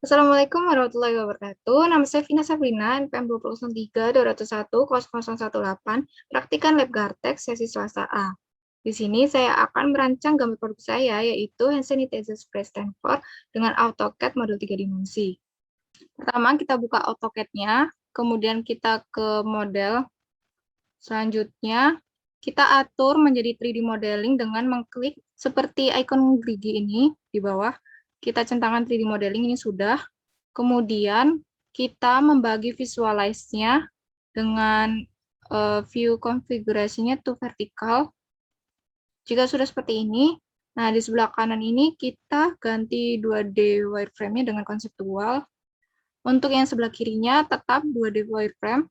Assalamualaikum warahmatullahi wabarakatuh. Nama saya Vina Sabrina, NPM 2003-201-0018, praktikan Lab Gartek sesi Selasa A. Di sini saya akan merancang gambar produk saya, yaitu hand sanitizer spray Stanford dengan AutoCAD model 3 dimensi. Pertama, kita buka AutoCAD-nya, kemudian kita ke model. Selanjutnya, kita atur menjadi 3D modeling dengan mengklik seperti ikon gerigi ini di bawah. Kita centangkan 3D modeling, ini sudah. Kemudian kita membagi visualize-nya dengan view konfigurasinya to vertikal. Jika sudah seperti ini, nah di sebelah kanan ini kita ganti 2D wireframe-nya dengan konseptual. Untuk yang sebelah kirinya tetap 2D wireframe.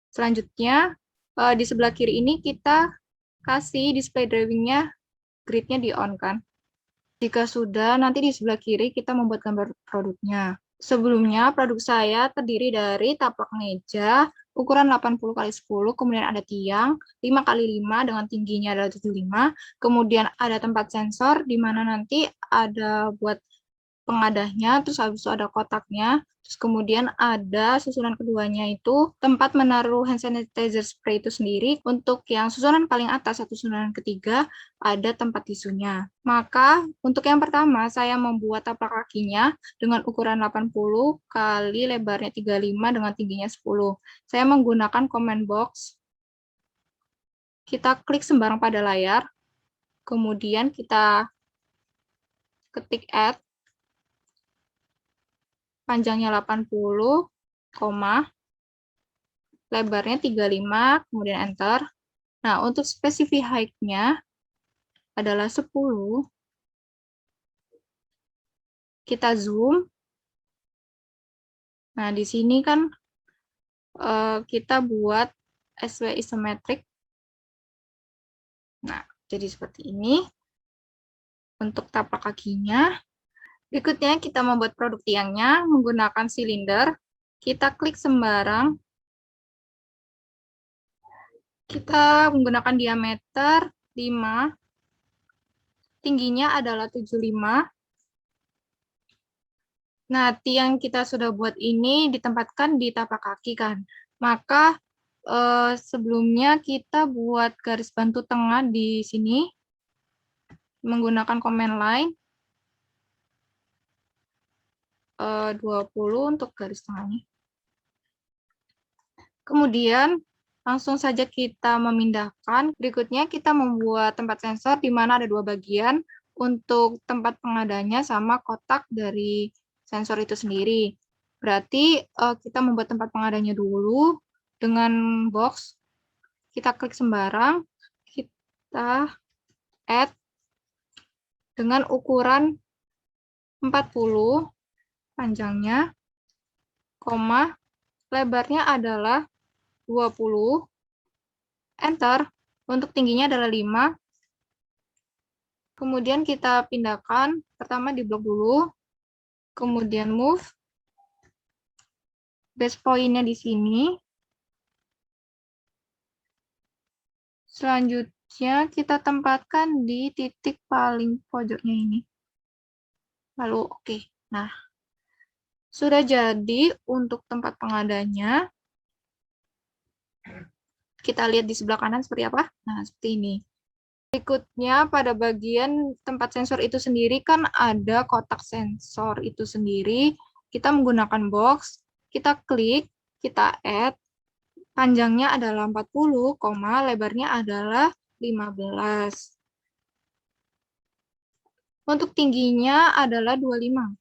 Selanjutnya, di sebelah kiri ini kita kasih display drawing-nya, grid-nya di-on kan. Jika sudah, nanti di sebelah kiri kita membuat gambar produknya. Sebelumnya, produk saya terdiri dari taplak meja, ukuran 80 kali 10, kemudian ada tiang, 5 kali 5 dengan tingginya adalah 75, kemudian ada tempat sensor, di mana nanti ada buat pengadahnya, terus habis itu ada kotaknya, terus kemudian ada susunan keduanya itu tempat menaruh hand sanitizer spray itu sendiri. Untuk yang susunan paling atas atau susunan ketiga ada tempat tisunya. Maka untuk yang pertama saya membuat taplak kakinya dengan ukuran 80 kali lebarnya 35 dengan tingginya 10. Saya menggunakan command box. Kita klik sembarang pada layar, kemudian kita ketik add, panjangnya 80, lebarnya 35, kemudian enter. Nah, untuk specific height-nya adalah 10. Kita zoom. Nah, di sini kan kita buat SW isometric. Nah, jadi seperti ini. Untuk tapak kakinya. Berikutnya kita membuat produk tiangnya menggunakan silinder. Kita klik sembarang. Kita menggunakan diameter 5. Tingginya adalah 75. Nah, tiang kita sudah buat ini ditempatkan di tapak kaki kan. Maka sebelumnya kita buat garis bantu tengah di sini menggunakan command line 20 untuk garis tengahnya. Kemudian langsung saja kita memindahkan. Berikutnya kita membuat tempat sensor di mana ada 2 bagian untuk tempat pengadanya sama kotak dari sensor itu sendiri. Berarti kita membuat tempat pengadanya dulu dengan box. Kita klik sembarang, kita add dengan ukuran 40 panjangnya, koma, lebarnya adalah 20, enter. Untuk tingginya adalah 5. Kemudian kita pindahkan, pertama di blok dulu, kemudian move, base point-nya di sini. Selanjutnya kita tempatkan di titik paling pojoknya ini. Lalu oke. Nah, sudah jadi untuk tempat pengadanya. Kita lihat di sebelah kanan seperti apa. Nah, seperti ini. Berikutnya pada bagian tempat sensor itu sendiri kan ada kotak sensor itu sendiri. Kita menggunakan box, kita klik, kita add, panjangnya adalah 40, lebarnya adalah 15. Untuk tingginya adalah 25.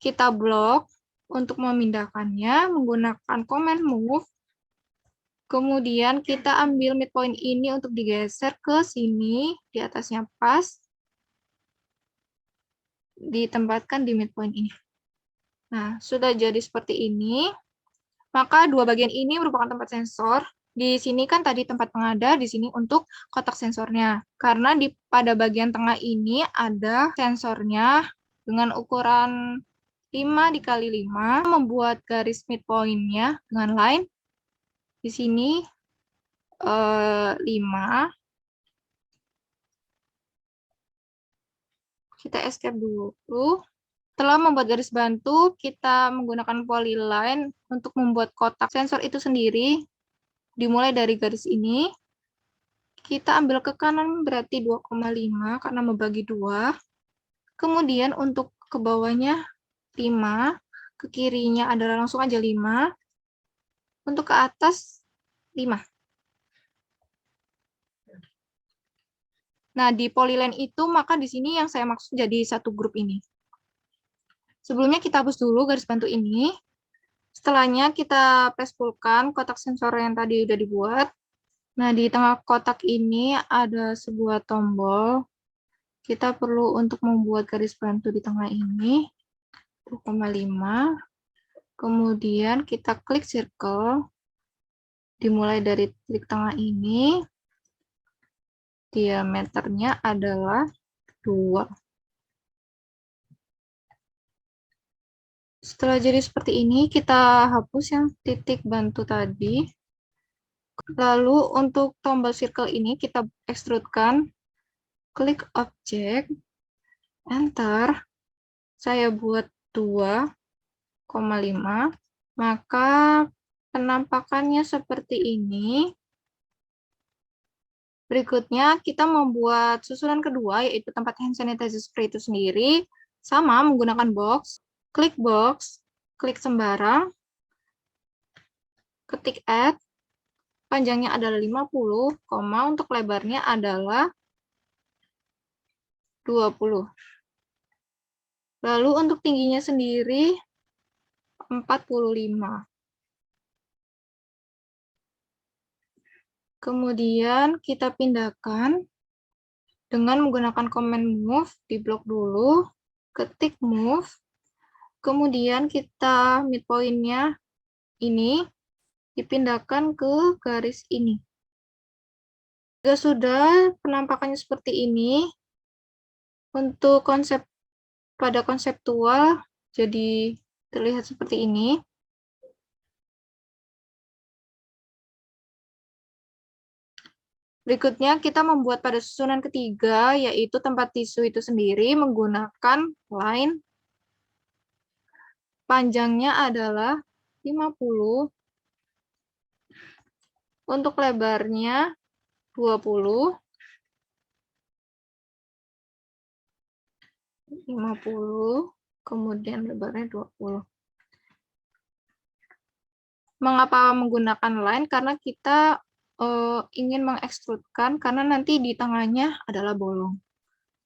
Kita blok untuk memindahkannya menggunakan command move. Kemudian kita ambil midpoint ini untuk digeser ke sini, di atasnya pas, ditempatkan di midpoint ini. Nah, sudah jadi seperti ini. Maka dua bagian ini merupakan tempat sensor. Di sini kan tadi tempat pengada, di sini untuk kotak sensornya. Karena pada bagian tengah ini ada sensornya dengan ukuran 5 dikali 5, membuat garis midpoint-nya dengan line. Di sini 5, Kita escape dulu. Setelah membuat garis bantu, kita menggunakan polyline untuk membuat kotak sensor itu sendiri. Dimulai dari garis ini. Kita ambil ke kanan berarti 2,5 karena membagi 2. Kemudian untuk ke bawahnya 5. Ke kirinya adalah langsung aja 5. Untuk ke atas 5. Nah, di polyline itu, maka di sini yang saya maksud jadi satu grup ini. Sebelumnya kita hapus dulu garis bantu ini. Setelahnya kita paste-fullkan kotak sensor yang tadi udah dibuat. Nah, di tengah kotak ini ada sebuah tombol. Kita perlu untuk membuat garis bantu di tengah ini. 2,5. Kemudian kita klik circle. Dimulai dari titik tengah ini. Diameternya adalah 2. Setelah jadi seperti ini, kita hapus yang titik bantu tadi. Lalu untuk tombol circle ini kita ekstrudkan. Klik objek, enter. Saya buat 2,5. Maka penampakannya seperti ini. Berikutnya kita membuat susunan kedua, yaitu tempat hand sanitizer spray itu sendiri. Sama menggunakan box. Klik box, klik sembarang, ketik add, panjangnya adalah 50, untuk lebarnya adalah 20. Lalu untuk tingginya sendiri 45. Kemudian kita pindahkan dengan menggunakan command move, di blok dulu, ketik move, kemudian kita midpoint-nya ini dipindahkan ke garis ini. Jika sudah penampakannya seperti ini, untuk pada konseptual jadi terlihat seperti ini. Berikutnya kita membuat pada susunan ketiga, yaitu tempat tisu itu sendiri menggunakan line. Panjangnya adalah 50. Untuk lebarnya 20. 50. Kemudian lebarnya 20. Mengapa menggunakan line? Karena kita ingin mengekstrudkan, karena nanti di tengahnya adalah bolong.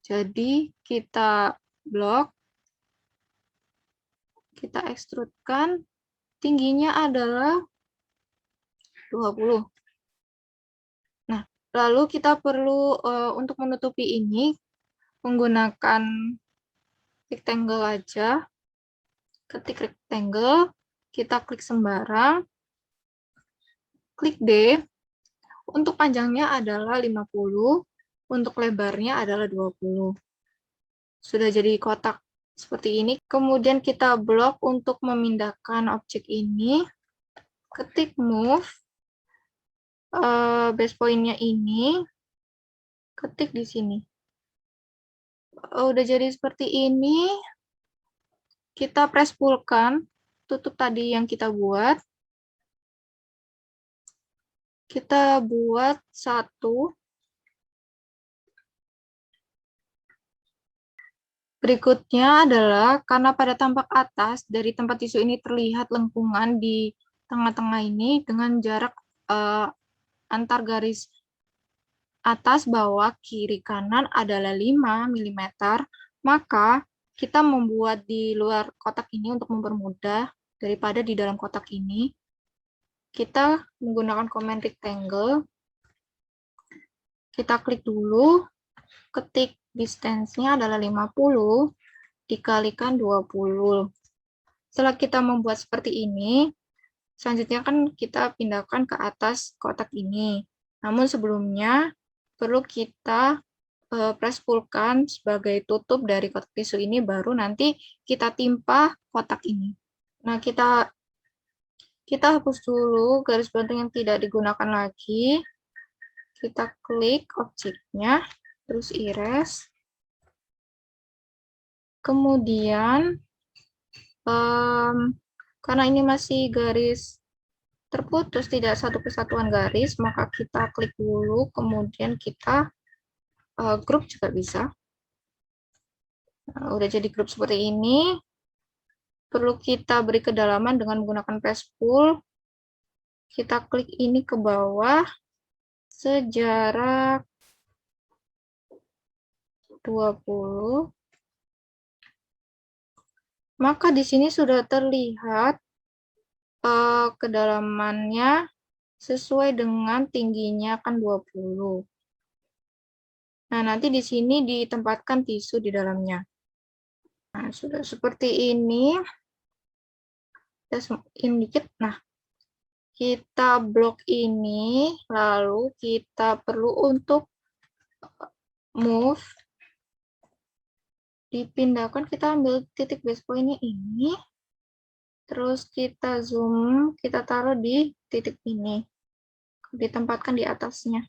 Jadi kita blok, kita ekstrudkan, tingginya adalah 20. Nah, lalu kita perlu untuk menutupi ini menggunakan rectangle aja. Ketik rectangle, kita klik sembarang, klik D. Untuk panjangnya adalah 50, untuk lebarnya adalah 20. Sudah jadi kotak seperti ini. Kemudian kita blok untuk memindahkan objek ini. Ketik move, base point-nya ini, ketik di sini. Udah jadi seperti ini, kita press pull-kan, tutup tadi yang kita buat. Kita buat 1. Berikutnya adalah, karena pada tampak atas, dari tempat tisu ini terlihat lengkungan di tengah-tengah ini dengan jarak antar garis atas, bawah, kiri, kanan adalah 5 mm, maka kita membuat di luar kotak ini untuk mempermudah daripada di dalam kotak ini. Kita menggunakan command rectangle, kita klik dulu, ketik distance-nya adalah 50 dikalikan 20. Setelah kita membuat seperti ini, selanjutnya kan kita pindahkan ke atas kotak ini. Namun sebelumnya perlu kita press pull-kan sebagai tutup dari kotak tisu ini, baru nanti kita timpa kotak ini. Nah, kita hapus dulu garis bantu yang tidak digunakan lagi. Kita klik objeknya, terus erase. Kemudian, karena ini masih garis terputus, tidak satu kesatuan garis, maka kita klik dulu, kemudian kita grup juga bisa. Nah, udah jadi grup seperti ini. Perlu kita beri kedalaman dengan menggunakan press pull. Kita klik ini ke bawah sejarak 20. Maka di sini sudah terlihat kedalamannya sesuai dengan tingginya kan 20. Nah, nanti di sini ditempatkan tisu di dalamnya. Nah, sudah seperti ini. Kita zoom dikit. Nah, kita blok ini, lalu kita perlu untuk move, dipindahkan, kita ambil titik base point-nya ini, terus kita zoom, kita taruh di titik ini, ditempatkan di atasnya.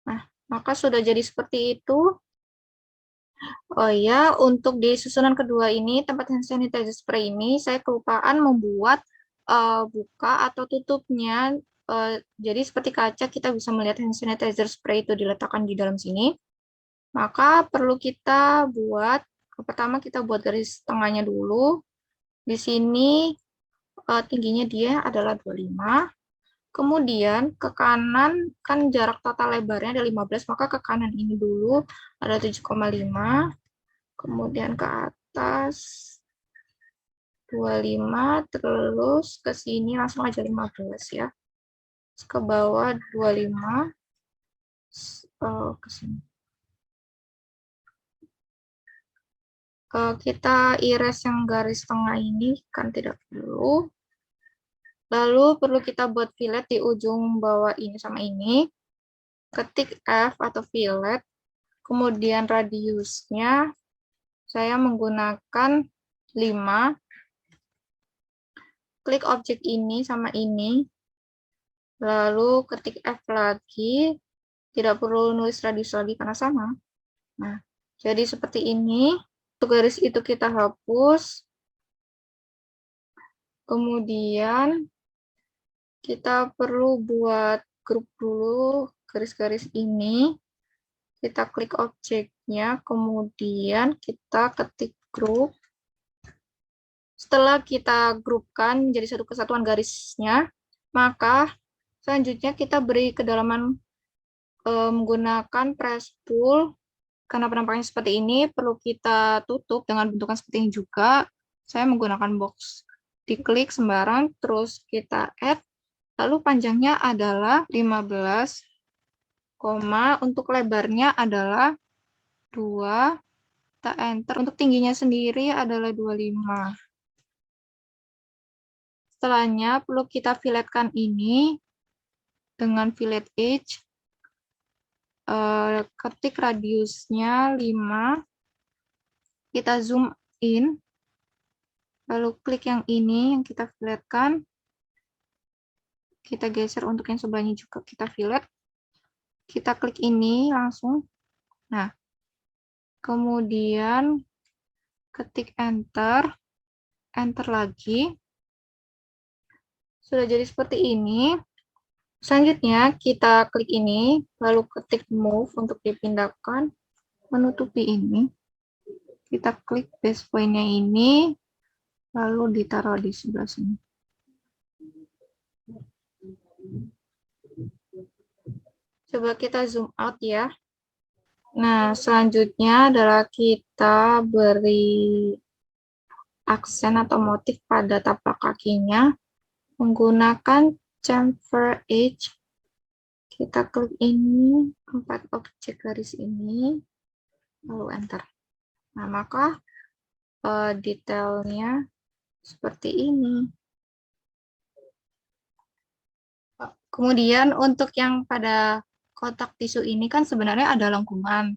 Nah, maka sudah jadi seperti itu. Oh ya, untuk di susunan kedua ini, tempat hand sanitizer spray ini, saya kelupaan membuat buka atau tutupnya. Jadi seperti kaca, kita bisa melihat hand sanitizer spray itu diletakkan di dalam sini. Maka perlu kita buat, pertama kita buat garis tengahnya dulu. Di sini tingginya dia adalah 25. Kemudian ke kanan, kan jarak total lebarnya ada 15, maka ke kanan ini dulu ada 7,5. Kemudian ke atas 25, terus ke sini langsung aja 15 ya. Terus ke bawah 25, ke sini. Kita iris yang garis tengah ini, kan tidak perlu. Lalu perlu kita buat fillet di ujung bawah ini sama ini. Ketik F atau fillet. Kemudian radiusnya saya menggunakan 5. Klik objek ini sama ini. Lalu ketik F lagi. Tidak perlu nulis radius lagi karena sama. Nah, jadi seperti ini. Untuk garis itu kita hapus. Kemudian kita perlu buat grup dulu garis-garis ini. Kita klik objeknya, kemudian kita ketik grup. Setelah kita grupkan menjadi satu kesatuan garisnya, maka selanjutnya kita beri kedalaman menggunakan press pull. Karena penampakannya seperti ini, perlu kita tutup dengan bentukan seperti ini juga. Saya menggunakan box. Diklik sembarang, terus kita add. Lalu panjangnya adalah 15, untuk lebarnya adalah 2. Kita enter. Untuk tingginya sendiri adalah 25. Setelahnya perlu kita filletkan ini dengan fillet edge. Ketik radiusnya 5. Kita zoom in. Lalu klik yang ini yang kita filletkan. Kita geser untuk yang sebelahnya juga kita fillet. Kita klik ini langsung. Nah, kemudian ketik enter. Enter lagi. Sudah jadi seperti ini. Selanjutnya kita klik ini, lalu ketik move untuk dipindahkan, menutupi ini. Kita klik base point-nya ini, lalu ditaruh di sebelah sini. Coba kita zoom out ya. Nah, selanjutnya adalah kita beri aksen atau motif pada tapak kakinya menggunakan chamfer edge. Kita klik ini, 4 objek garis ini, lalu enter. Nah, maka detailnya seperti ini. Kemudian untuk yang pada kotak tisu ini kan sebenarnya ada lengkungan.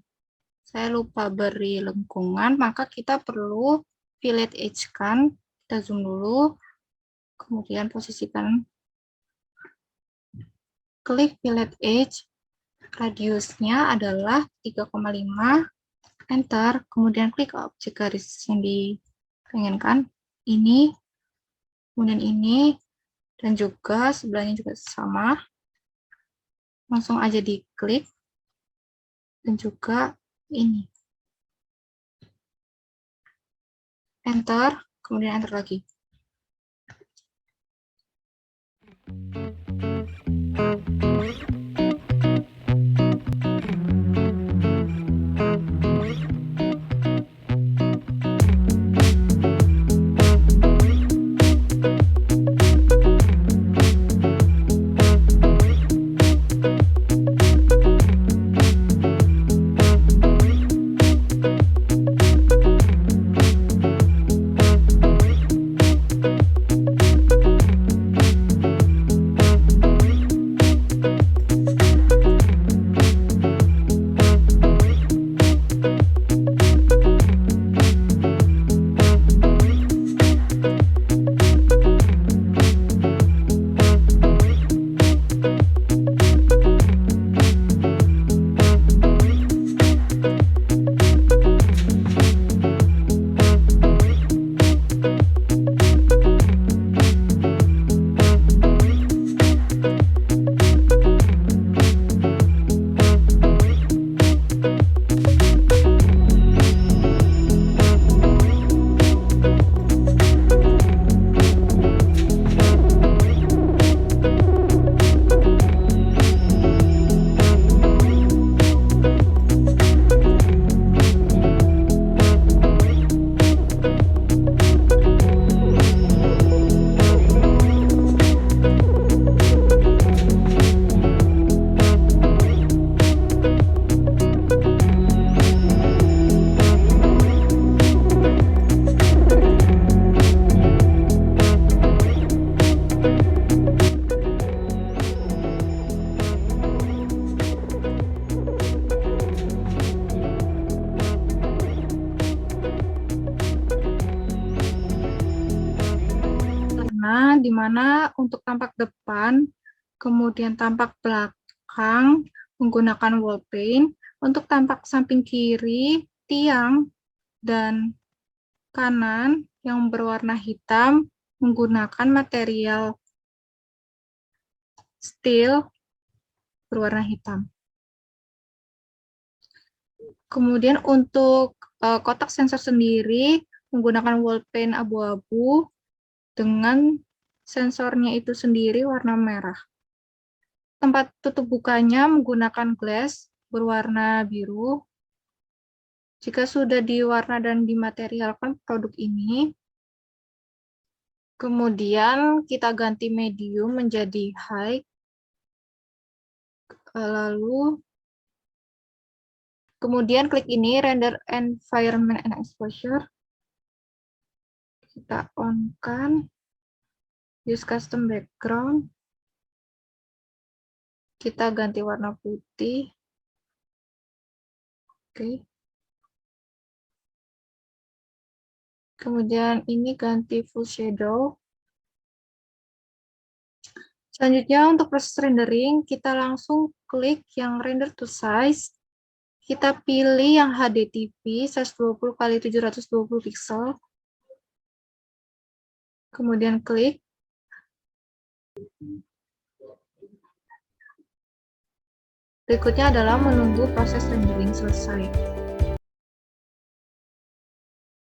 Saya lupa beri lengkungan, maka kita perlu fillet edge kan. Kita zoom dulu, kemudian posisikan, klik fillet edge, radiusnya adalah 3,5. Enter, kemudian klik objek garis yang diinginkan, ini, kemudian ini, dan juga sebelahnya juga sama. Langsung aja diklik, dan juga ini. Enter, kemudian enter lagi. Di mana untuk tampak depan, kemudian tampak belakang menggunakan wall paint, untuk tampak samping kiri, tiang, dan kanan yang berwarna hitam menggunakan material steel berwarna hitam. Kemudian untuk kotak sensor sendiri menggunakan wall paint abu-abu dengan sensornya itu sendiri warna merah. Tempat tutup bukanya menggunakan glass berwarna biru. Jika sudah diwarna dan dimaterialkan produk ini, kemudian kita ganti medium menjadi high, lalu kemudian klik ini, render environment and exposure. Kita on-kan, use custom background. Kita ganti warna putih. Oke. Kemudian ini ganti full shadow. Selanjutnya untuk proses rendering, kita langsung klik yang render to size. Kita pilih yang HDTV, size 20 x 720 pixel. Kemudian klik. Berikutnya adalah menunggu proses rendering selesai.